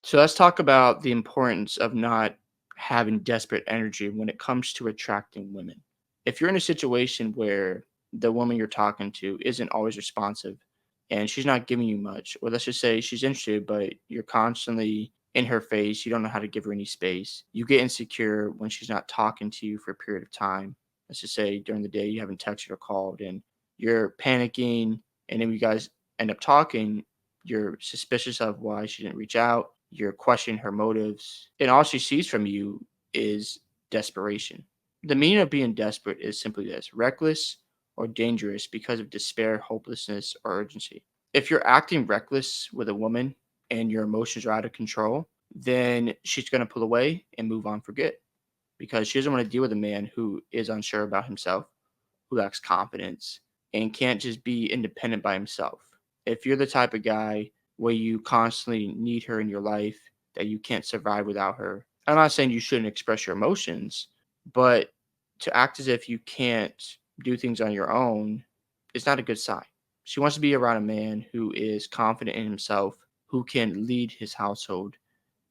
So let's talk about the importance of not having desperate energy when it comes to attracting women. If you're in a situation where the woman you're talking to isn't always responsive and she's not giving you much, or let's just say she's interested, but you're constantly in her face, you don't know how to give her any space, you get insecure when she's not talking to you for a period of time. Let's just say during the day you haven't texted or called and you're panicking, and then you guys end up talking, you're suspicious of why she didn't reach out. You're questioning her motives. And all she sees from you is desperation. The meaning of being desperate is simply this: reckless or dangerous because of despair, hopelessness, or urgency. If you're acting reckless with a woman and your emotions are out of control, then she's going to pull away and move on for good because she doesn't want to deal with a man who is unsure about himself, who lacks confidence, and can't just be independent by himself. If you're the type of guy where you constantly need her in your life, that you can't survive without her, I'm not saying you shouldn't express your emotions, but to act as if you can't do things on your own is not a good sign. She wants to be around a man who is confident in himself, who can lead his household,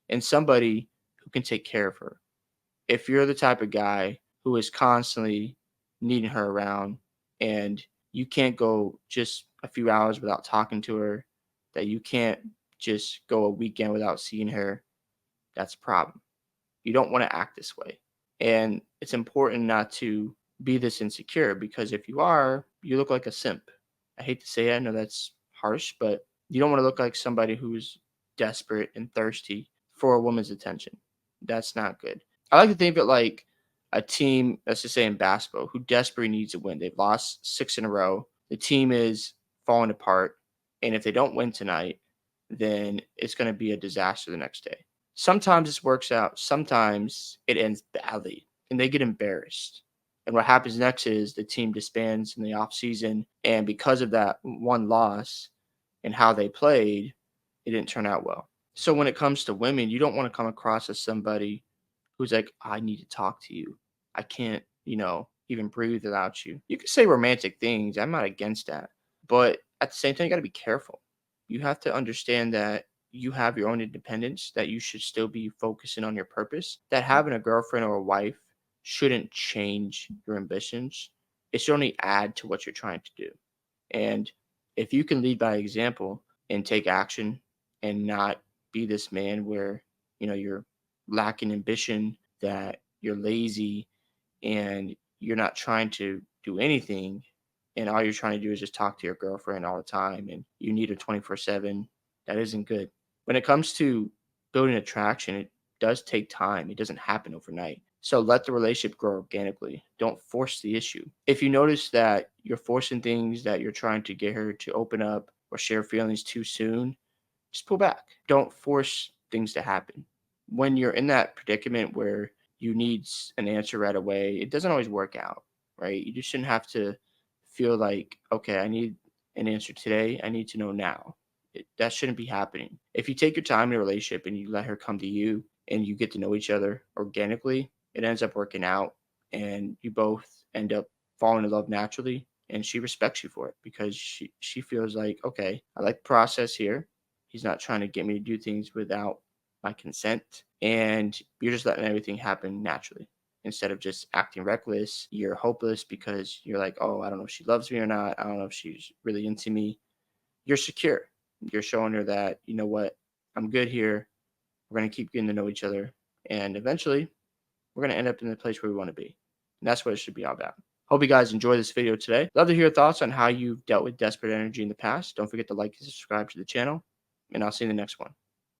and somebody who can take care of her. If you're the type of guy who is constantly needing her around and you can't go just a few hours without talking to her, that you can't just go a weekend without seeing her, that's a problem. You don't want to act this way. And it's important not to be this insecure because if you are, you look like a simp. I hate to say it, I know that's harsh, but you don't want to look like somebody who's desperate and thirsty for a woman's attention. That's not good. I like to think of it like a team, let's just say in basketball, who desperately needs a win. They've lost six in a row. The team is falling apart. And if they don't win tonight, then it's going to be a disaster the next day. Sometimes this works out, sometimes it ends badly and they get embarrassed. And what happens next is the team disbands in the off season, and because of that one loss and how they played, it didn't turn out well. So when it comes to women, you don't want to come across as somebody who's like, I need to talk to you. I can't, even breathe without you. You can say romantic things. I'm not against that. But at the same time, you got to be careful. You have to understand that you have your own independence, that you should still be focusing on your purpose, that having a girlfriend or a wife shouldn't change your ambitions. It should only add to what you're trying to do. And if you can lead by example and take action and not be this man where, you're lacking ambition, that you're lazy and you're not trying to do anything and all you're trying to do is just talk to your girlfriend all the time and you need her 24/7, that isn't good. When it comes to building attraction, it does take time. It doesn't happen overnight. So let the relationship grow organically. Don't force the issue. If you notice that you're forcing things, that you're trying to get her to open up or share feelings too soon, just pull back. Don't force things to happen. When you're in that predicament where you need an answer right away, it doesn't always work out, right? You just shouldn't have to feel like, okay, I need an answer today. I need to know now. That shouldn't be happening. If you take your time in a relationship and you let her come to you and you get to know each other organically, it ends up working out and you both end up falling in love naturally, and she respects you for it because she feels like, okay, I like the process here. He's not trying to get me to do things without my consent, and you're just letting everything happen naturally. Instead of just acting reckless, you're hopeless because you're like, oh, I don't know if she loves me or not. I don't know if she's really into me. You're secure. You're showing her that, you know what, I'm good here. We're going to keep getting to know each other. And eventually, we're going to end up in the place where we want to be. And that's what it should be all about. Hope you guys enjoy this video today. Love to hear your thoughts on how you've dealt with desperate energy in the past. Don't forget to like and subscribe to the channel. And I'll see you in the next one.